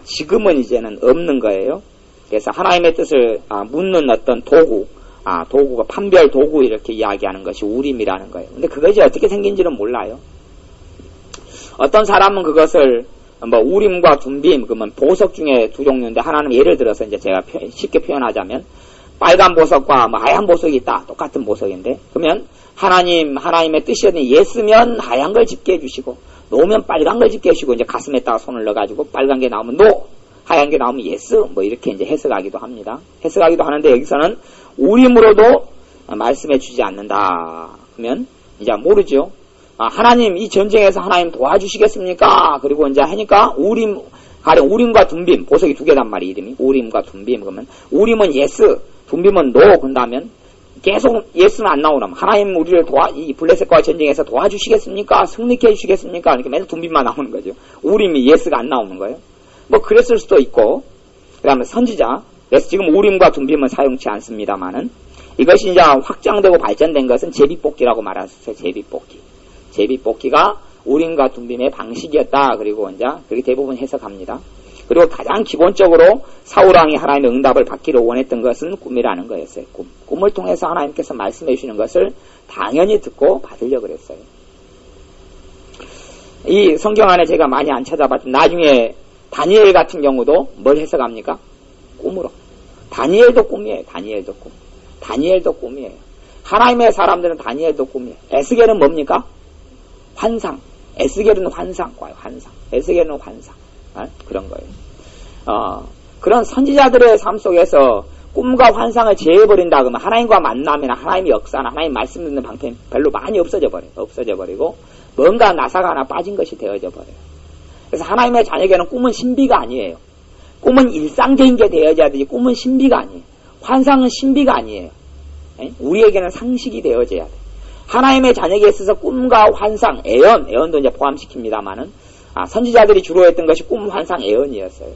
지금은 이제는 없는 거예요. 그래서 하나님의 뜻을 묻는 어떤 도구가 판별 도구 이렇게 이야기하는 것이 우림이라는 거예요. 근데 그것이 어떻게 생긴지는 몰라요. 어떤 사람은 그것을 우림과 둠빔 그러면 보석 중에 두 종류인데 하나는 예를 들어서 이제 제가 쉽게 표현하자면 빨간 보석과 하얀 보석이 있다. 똑같은 보석인데 그러면 하나님의 뜻이었는 예스면 하얀 걸 집게 해주시고 노면 빨간 걸 집게 해주시고 이제 가슴에다가 손을 넣어가지고 빨간 게 나오면 노, 하얀 게 나오면 예스 이렇게 이제 해석하기도 합니다. 해석하기도 하는데 여기서는 우림으로도 말씀해 주지 않는다. 그러면 이제 모르죠. 하나님 이 전쟁에서 하나님 도와주시겠습니까? 그리고 이제 하니까 우림과 둠빔 보석이 두 개단 말이에요. 이름이 우림과 둠빔. 그러면 우림은 예스, 둠빔은 노. 그런다면 계속 예수는 안 나오면 하나님 우리를 이 블레셋과 전쟁에서 도와주시겠습니까? 승리케 해주시겠습니까? 이렇게 맨날 둠빔만 나오는 거죠. 우림이 예수가 안 나오는 거예요. 그랬을 수도 있고 그 다음에 선지자. 그래서 지금 우림과 둠빔은 사용치 않습니다만은 이것이 이제 확장되고 발전된 것은 제비뽑기라고 말했어요. 제비뽑기가 우림과 둠빔의 방식이었다. 그리고 이제 그렇게 대부분 해석합니다. 그리고 가장 기본적으로 사울왕이 하나님의 응답을 받기를 원했던 것은 꿈이라는 거였어요. 꿈을 통해서 하나님께서 말씀해 주시는 것을 당연히 듣고 받으려고 그랬어요. 이 성경 안에 제가 많이 안 찾아봤던 나중에 다니엘 같은 경우도 뭘 해석합니까? 꿈으로. 다니엘도 꿈이에요. 다니엘도 꿈이에요. 하나님의 사람들은 다니엘도 꿈이에요. 에스겔은 뭡니까? 환상. 에스겔은 환상. 에스겔은 환상. 그런 거예요. 그런 선지자들의 삶 속에서 꿈과 환상을 제해버린다 그러면 하나님과 만남이나 하나님의 역사나 하나님 말씀 듣는 방편이 별로 많이 없어져 버리고 뭔가 나사가 하나 빠진 것이 되어져 버려요. 그래서 하나님의 자녀에게는 꿈은 신비가 아니에요. 꿈은 일상적인 게 되어져야 되지 꿈은 신비가 아니에요. 환상은 신비가 아니에요. 우리에게는 상식이 되어져야 돼요. 하나님의 자녀에게 있어서 꿈과 환상, 애언도 이제 포함시킵니다만은 선지자들이 주로 했던 것이 꿈, 환상, 애언이었어요.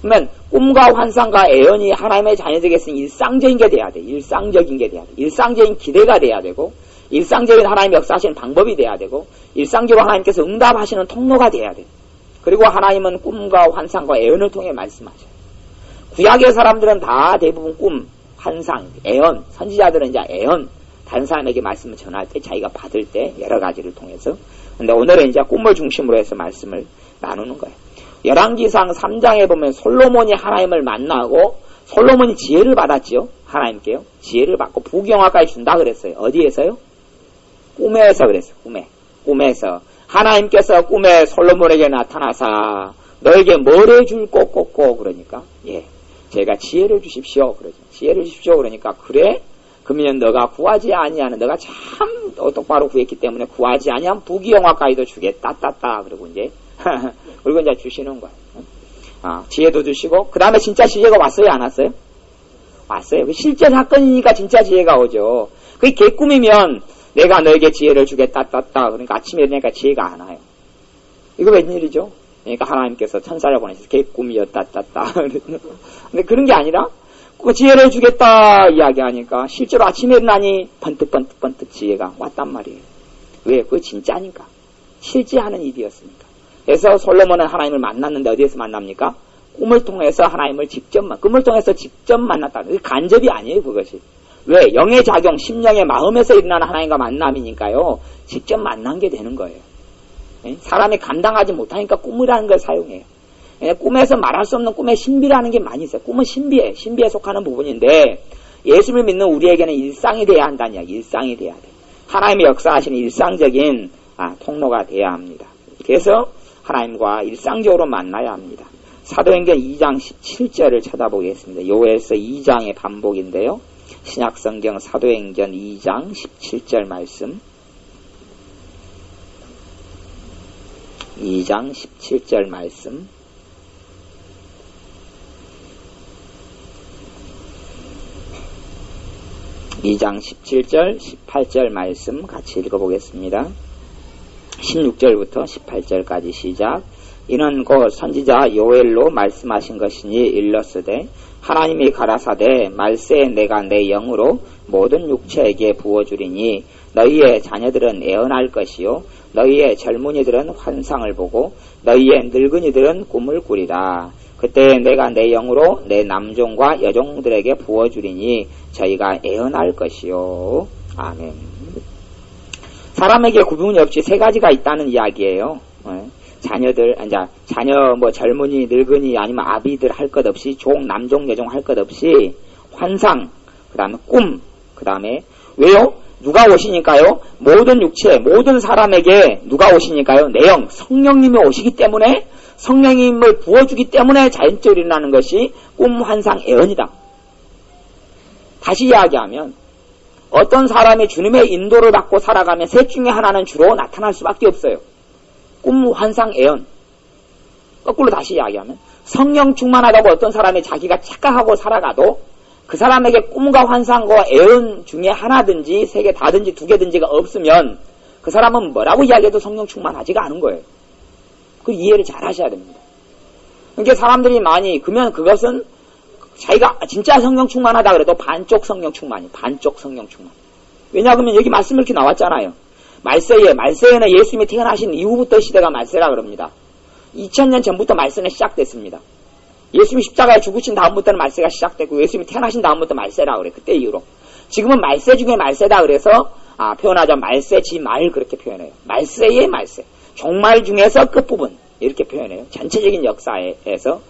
그러면 꿈과 환상과 애언이 하나님의 자녀들에게서는 일상적인 게 돼야 돼. 일상적인 기대가 돼야 되고 일상적인 하나님의 역사하시는 방법이 돼야 되고 일상적으로 하나님께서 응답하시는 통로가 돼야 돼. 그리고 하나님은 꿈과 환상과 애언을 통해 말씀하셔요. 구약의 사람들은 다 대부분 꿈, 환상, 애언, 선지자들은 이제 애언, 다른 사람에게 말씀을 전할 때 자기가 받을 때 여러 가지를 통해서. 근데 오늘은 이제 꿈을 중심으로 해서 말씀을 나누는 거예요. 열왕기상 3장에 보면 솔로몬이 하나님을 만나고 솔로몬이 지혜를 받았지요. 하나님께요. 지혜를 받고 부경화까지 준다 그랬어요. 어디에서요? 꿈에서 그랬어요. 꿈에서. 하나님께서 꿈에 솔로몬에게 나타나사 너에게 뭘 해줄 꼭꼭꼭 그러니까 제가 지혜를 주십시오. 그러죠. 지혜를 주십시오. 그러니까 그래? 그러면 너가 구하지 아니하는 너가 참 똑바로 구했기 때문에 구하지 아니하면 부귀영화까지도 주겠다. 그리고 이제 주시는 거예요. 지혜도 주시고 그 다음에 진짜 지혜가 왔어요? 안 왔어요? 왔어요. 실제 사건이니까 진짜 지혜가 오죠. 그게 개꿈이면 내가 너에게 지혜를 주겠다. 그러니까 아침에 일어나니까 지혜가 안 와요. 이거 웬일이죠? 그러니까 하나님께서 천사를 보내셔서 개꿈이었다. 근데 그런 게 아니라 그 지혜를 주겠다 이야기하니까 실제로 아침에 일어나니 번뜩 지혜가 왔단 말이에요. 왜? 그게 진짜니까. 실제 하는 일이었으니까. 그래서 솔로몬은 하나님을 만났는데 어디에서 만납니까? 꿈을 통해서 꿈을 통해서 직접 만났다. 간접이 아니에요, 그것이. 왜? 영의 작용, 심령의 마음에서 일어나는 하나님과 만남이니까요. 직접 만난 게 되는 거예요. 사람이 감당하지 못하니까 꿈이라는 걸 사용해요. 꿈에서 말할 수 없는 꿈의 신비라는 게 많이 있어요. 꿈은 신비에 속하는 부분인데 예수를 믿는 우리에게는 일상이 돼야 한다는 이야기. 일상이 돼야 돼. 하나님의 역사하시는 일상적인 통로가 돼야 합니다. 그래서 하나님과 일상적으로 만나야 합니다. 사도행전 2장 17절을 찾아보겠습니다. 요엘서 2장의 반복인데요. 신약성경 사도행전 2장 17절 말씀. 2장 17절 말씀. (2장 17절) 18절 말씀 같이 읽어보겠습니다. 16절부터 18절까지 시작. 이는 곧 선지자 요엘로 말씀하신 것이니 일렀으되 하나님이 가라사대 말세에 내가 내 영으로 모든 육체에게 부어주리니 너희의 자녀들은 애언할 것이요 너희의 젊은이들은 환상을 보고 너희의 늙은이들은 꿈을 꾸리라. 그때 내가 내 영으로 내 남종과 여종들에게 부어주리니 저희가 애언할 것이요. 아멘. 사람에게 구분이 없이 세 가지가 있다는 이야기예요. 자녀들, 자녀, 젊은이, 늙은이, 아니면 아비들 할 것 없이, 종, 남종, 여종 할 것 없이, 환상, 그 다음에 꿈, 그 다음에, 왜요? 누가 오시니까요? 모든 육체, 모든 사람에게 누가 오시니까요? 내영, 성령님이 오시기 때문에, 성령님을 부어주기 때문에 자연적으로 일어나는 것이 꿈, 환상, 애언이다. 다시 이야기하면, 어떤 사람이 주님의 인도를 받고 살아가면 셋 중에 하나는 주로 나타날 수밖에 없어요. 꿈, 환상, 애언. 거꾸로 다시 이야기하면 성령 충만하다고 어떤 사람이 자기가 착각하고 살아가도 그 사람에게 꿈과 환상과 애언 중에 하나든지 세 개 다든지 두 개든지가 없으면 그 사람은 뭐라고 이야기해도 성령 충만하지가 않은 거예요. 그 이해를 잘 하셔야 됩니다. 그러니까 사람들이 많이 그러면 그것은 자기가 진짜 성령 충만하다 그래도 반쪽 성령 충만이 반쪽 성령 충만. 왜냐하면 여기 말씀 이렇게 나왔잖아요. 말세에는 예수님이 태어나신 이후부터 시대가 말세라 그럽니다. 2000년 전부터 말세는 시작됐습니다. 예수님이 십자가에 죽으신 다음부터는 말세가 시작됐고 예수님이 태어나신 다음부터 말세라 그래. 그때 이후로. 지금은 말세 중에 말세다 그래서 표현하자면 말세지말 그렇게 표현해요. 말세의 말세. 종말 중에서 끝부분 이렇게 표현해요. 전체적인 역사에서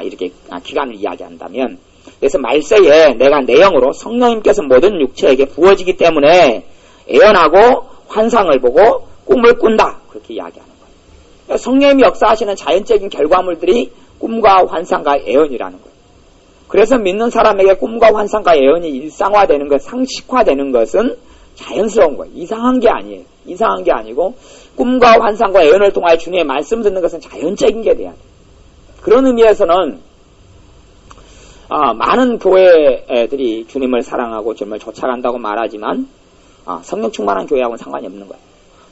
이렇게 기간을 이야기한다면 그래서 말세에 내가 내 영으로 성령님께서 모든 육체에게 부어지기 때문에 애언하고 환상을 보고 꿈을 꾼다. 그렇게 이야기하는 거예요. 성령님이 역사하시는 자연적인 결과물들이 꿈과 환상과 애언이라는 거예요. 그래서 믿는 사람에게 꿈과 환상과 애언이 일상화되는 것, 상식화되는 것은 자연스러운 거예요. 이상한 게 아니에요. 이상한 게 아니고 꿈과 환상과 애언을 통하여 주님의 말씀 듣는 것은 자연적인 게 돼야 돼요. 그런 의미에서는 많은 교회들이 주님을 사랑하고 주님을 쫓아간다고 말하지만 성령 충만한 교회하고는 상관이 없는 거예요.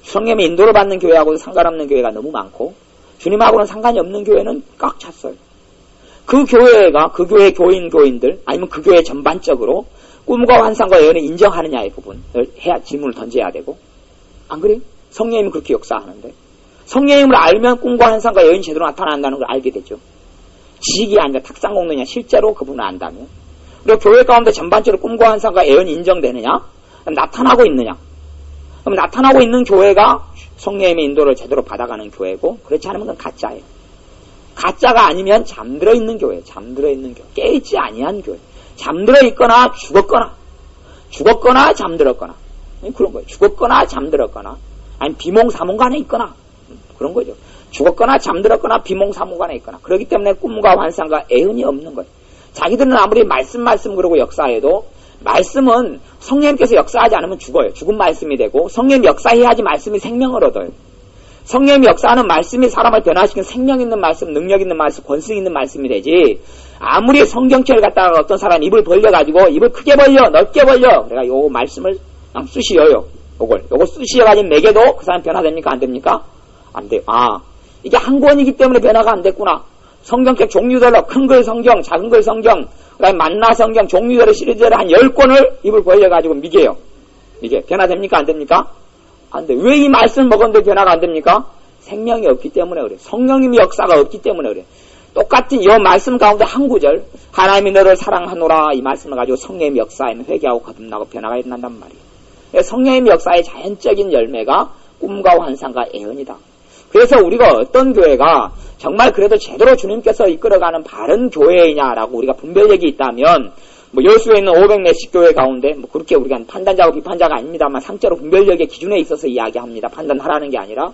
성령의 인도를 받는 교회하고도 상관없는 교회가 너무 많고 주님하고는 상관이 없는 교회는 꽉 찼어요. 그 교회가 그 교회 교인들 아니면 그 교회 전반적으로 꿈과 환상과 예언을 인정하느냐의 부분을 질문을 던져야 되고 안 그래요? 성령님이 그렇게 역사하는데 성령님을 알면 꿈과 환상과 예언이 제대로 나타난다는 걸 알게 되죠. 지식이 아니라 탁상공론이냐 실제로 그분을 안다면 그리고 교회 가운데 전반적으로 꿈과 환상과 예언이 인정되느냐 나타나고 있느냐? 그럼 나타나고 있는 교회가 성령님의 인도를 제대로 받아가는 교회고 그렇지 않으면 그건 가짜예요. 가짜가 아니면 잠들어 있는 교회, 깨있지 아니한 교회. 잠들어 있거나 죽었거나 잠들었거나 그런 거예요. 죽었거나 잠들었거나 아니면 비몽사몽간에 있거나 그런 거죠. 죽었거나 잠들었거나 비몽사몽간에 있거나 그렇기 때문에 꿈과 환상과 애언이 없는 거예요. 자기들은 아무리 말씀 그러고 역사해도 말씀은 성령님께서 역사하지 않으면 죽어요. 죽은 말씀이 되고 성령님이 역사해야지 말씀이 생명을 얻어요. 성령님이 역사하는 말씀이 사람을 변화시키는 생명 있는 말씀, 능력 있는 말씀, 권능 있는 말씀이 되지 아무리 성경책을 갖다가 어떤 사람이 입을 벌려가지고 입을 크게 벌려 넓게 벌려 그래가 요 말씀을 그냥 쑤시어요. 요거 쑤시어가지고 매개도 그 사람 변화됩니까? 안 됩니까? 안 돼요. 이게 한 권이기 때문에 변화가 안 됐구나. 성경책 종류별로 큰 글 성경, 작은 글 성경 그 다음에 만나 성경 종류별로 시리즈를 한 10권을 입을 벌려가지고 미개요. 이게 변화됩니까? 안 됩니까? 안 돼. 왜 이 말씀을 먹었는데 변화가 안 됩니까? 생명이 없기 때문에 그래. 성령님의 역사가 없기 때문에 그래. 똑같은 이 말씀 가운데 한 구절 하나님이 너를 사랑하노라 이 말씀을 가지고 성령님의 역사에는 회개하고 거듭나고 변화가 일어난단 말이에요. 성령님의 역사의 자연적인 열매가 꿈과 환상과 애언이다. 그래서 우리가 어떤 교회가 정말 그래도 제대로 주님께서 이끌어가는 바른 교회이냐라고 우리가 분별력이 있다면 여수에 있는 500몇십 교회 가운데 그렇게 우리가 판단자고 비판자가 아닙니다만 상대로 분별력의 기준에 있어서 이야기합니다. 판단하라는 게 아니라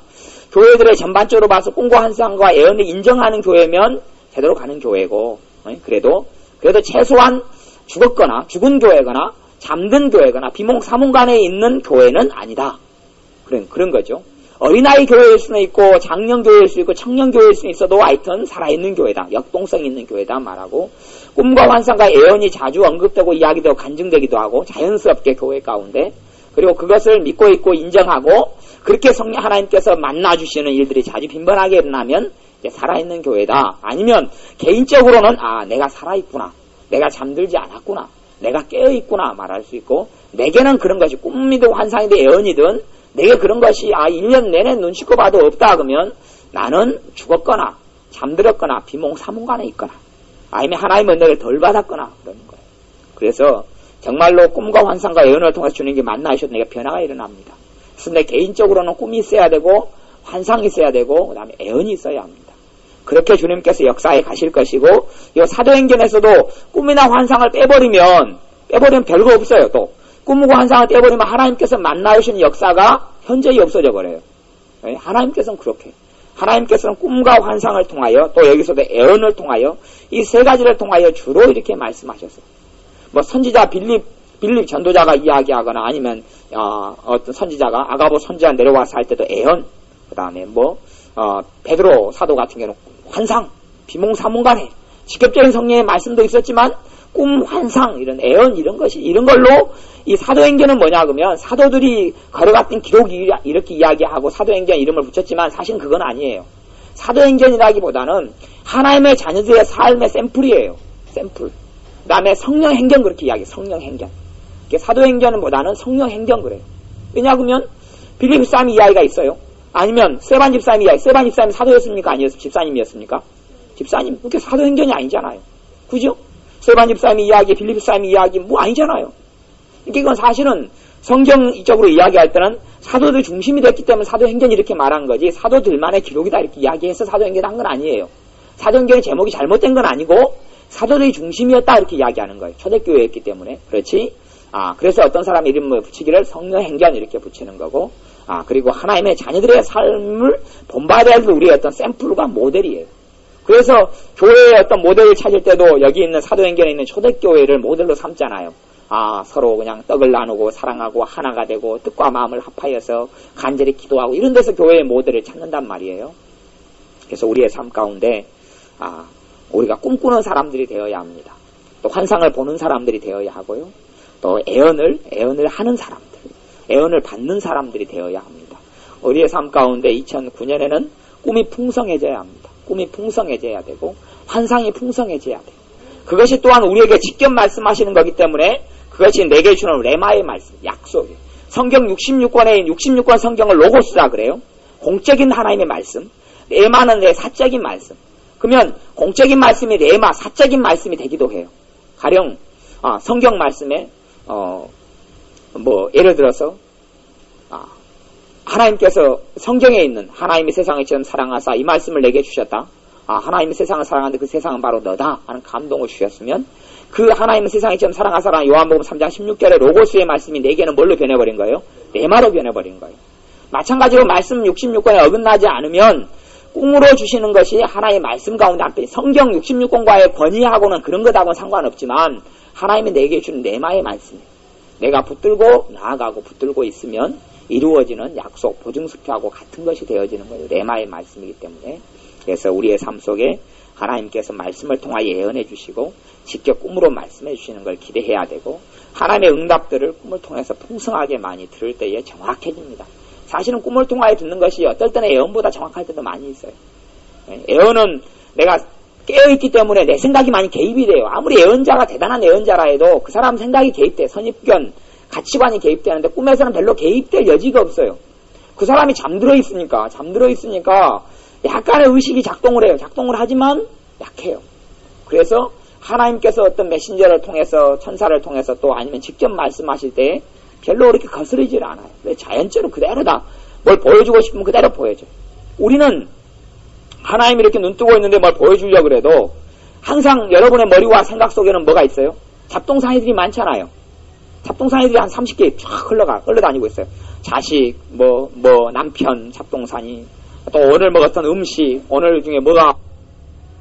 교회들의 전반적으로 봐서 꿈과 환상과 애언을 인정하는 교회면 제대로 가는 교회고, 그래도 최소한 죽었거나, 죽은 교회거나, 잠든 교회거나, 비몽사몽간에 있는 교회는 아니다. 그런 거죠. 어린아이 교회일 수는 있고, 장년교회일 수도 있고, 청년교회일 수는 있어도 하여튼 살아있는 교회다. 역동성 있는 교회다 말하고, 꿈과 환상과 예언이 자주 언급되고 이야기되고 간증되기도 하고, 자연스럽게 교회 가운데, 그리고 그것을 믿고 있고 인정하고, 그렇게 하나님께서 만나주시는 일들이 자주 빈번하게 일어나면, 이제 살아있는 교회다. 아니면, 개인적으로는, 내가 살아있구나. 내가 잠들지 않았구나. 내가 깨어있구나. 말할 수 있고, 내게는 그런 것이 꿈이든 환상이든 예언이든, 내게 그런 것이 1년 내내 눈치껏 봐도 없다 그러면 나는 죽었거나 잠들었거나 비몽사몽간에 있거나 아니면 하나님의 은혜를 덜 받았거나 그러는 거예요. 그래서 정말로 꿈과 환상과 예언을 통해서 주님께 만나셔도 내가 변화가 일어납니다. 그래서 내 개인적으로는 꿈이 있어야 되고 환상이 있어야 되고 그 다음에 예언이 있어야 합니다. 그렇게 주님께서 역사에 가실 것이고 이 사도행전에서도 꿈이나 환상을 빼버리면 별거 없어요. 또 꿈과 환상을 떼버리면 하나님께서 만나주시는 역사가 현저히 없어져 버려요. 하나님께서는 그렇게. 하나님께서는 꿈과 환상을 통하여 또 여기서도 예언을 통하여 이 세 가지를 통하여 주로 이렇게 말씀하셨어요. 뭐 선지자 빌립 전도자가 이야기하거나 아니면 어떤 선지자가 아가보 선지자 내려와서 할 때도 예언, 그 다음에 베드로 사도 같은 경우는 환상, 비몽사몽간에 직접적인 성령의 말씀도 있었지만 꿈, 환상, 이런 예언, 이런 걸로 이 사도행전은 뭐냐 그러면 사도들이 걸어갔던 기록이 이렇게 이야기하고 사도행전 이름을 붙였지만 사실 그건 아니에요. 사도행전이라기보다는 하나님의 자녀들의 삶의 샘플이에요. 샘플. 그 다음에 성령행전 그렇게 이야기해요. 성령행전. 사도행전은 보다는 성령행전 그래요. 왜냐하면 빌립 집사님 이야기가 있어요. 아니면 세반 집사님 이야기. 세반 집사님 사도였습니까? 아니었습니까? 집사님이었습니까? 집사님. 그게 사도행전이 아니잖아요. 그죠? 세반 집사님 이야기, 빌립 집사님 이야기 아니잖아요. 이건 사실은 성경적으로 이야기할 때는 사도들 중심이 됐기 때문에 사도행전이 이렇게 말한 거지 사도들만의 기록이다 이렇게 이야기해서 사도행전 한 건 아니에요. 사도행전의 제목이 잘못된 건 아니고 사도들이 중심이었다 이렇게 이야기하는 거예요. 초대교회였기 때문에. 그렇지? 그래서 어떤 사람 이름을 붙이기를 성령행전 이렇게 붙이는 거고 그리고 하나님의 자녀들의 삶을 본받아야 할 우리의 어떤 샘플과 모델이에요. 그래서 교회의 어떤 모델을 찾을 때도 여기 있는 사도행전에 있는 초대교회를 모델로 삼잖아요. 서로 그냥 떡을 나누고 사랑하고 하나가 되고 뜻과 마음을 합하여서 간절히 기도하고 이런 데서 교회의 모델을 찾는단 말이에요. 그래서 우리의 삶 가운데 우리가 꿈꾸는 사람들이 되어야 합니다. 또 환상을 보는 사람들이 되어야 하고요. 또 예언을 하는 사람들, 예언을 받는 사람들이 되어야 합니다. 우리의 삶 가운데 2009년에는 꿈이 풍성해져야 합니다. 꿈이 풍성해져야 되고 환상이 풍성해져야 돼요. 그것이 또한 우리에게 직접 말씀하시는 거기 때문에 그것이 내게 주는 레마의 말씀, 약속이에요. 성경 66권 성경을 로고스라 그래요. 공적인 하나님의 말씀. 레마는 내 사적인 말씀. 그러면 공적인 말씀이 레마, 사적인 말씀이 되기도 해요. 가령 성경 말씀에 예를 들어서 하나님께서 성경에 있는 하나님이 세상을 처럼 사랑하사 이 말씀을 내게 주셨다. 하나님이 세상을 사랑하는데 그 세상은 바로 너다 하는 감동을 주셨으면 그 하나님은 세상이 처럼 사랑하사라는 요한복음 3장 16절의 로고스의 말씀이 내게는 뭘로 변해버린 거예요? 레마로 변해버린 거예요. 마찬가지로 말씀 66권에 어긋나지 않으면 꿈으로 주시는 것이 하나님의 말씀 가운데 한 편. 성경 66권과의 권위하고는 그런 것하고는 상관없지만 하나님이 내게 주는 레마의 말씀이에요. 내가 붙들고 나아가고 붙들고 있으면 이루어지는 약속, 보증수표하고 같은 것이 되어지는 거예요. 레마의 말씀이기 때문에. 그래서 우리의 삶 속에 하나님께서 말씀을 통하여 예언해 주시고 직접 꿈으로 말씀해 주시는 걸 기대해야 되고 하나님의 응답들을 꿈을 통해서 풍성하게 많이 들을 때에 정확해집니다. 사실은 꿈을 통하여 듣는 것이 어떨 때는 예언보다 정확할 때도 많이 있어요. 예언은 내가 깨어있기 때문에 내 생각이 많이 개입이 돼요. 아무리 예언자가 대단한 예언자라 해도 그 사람 생각이 개입돼. 선입견, 가치관이 개입되는데 꿈에서는 별로 개입될 여지가 없어요. 그 사람이 잠들어 있으니까 약간의 의식이 작동을 해요. 작동을 하지만 약해요. 그래서 하나님께서 어떤 메신저를 통해서 천사를 통해서 또 아니면 직접 말씀하실 때 별로 그렇게 거스르질 않아요. 자연적으로 그대로다. 뭘 보여주고 싶으면 그대로 보여줘요. 우리는 하나님이 이렇게 눈 뜨고 있는데 뭘 보여주려고 그래도 항상 여러분의 머리와 생각 속에는 뭐가 있어요? 잡동사니들이 많잖아요. 잡동사니들이 한 30개 쫙 흘러다니고 있어요. 자식, 남편, 잡동사니, 또 오늘 먹었던 음식, 오늘 중에 뭐가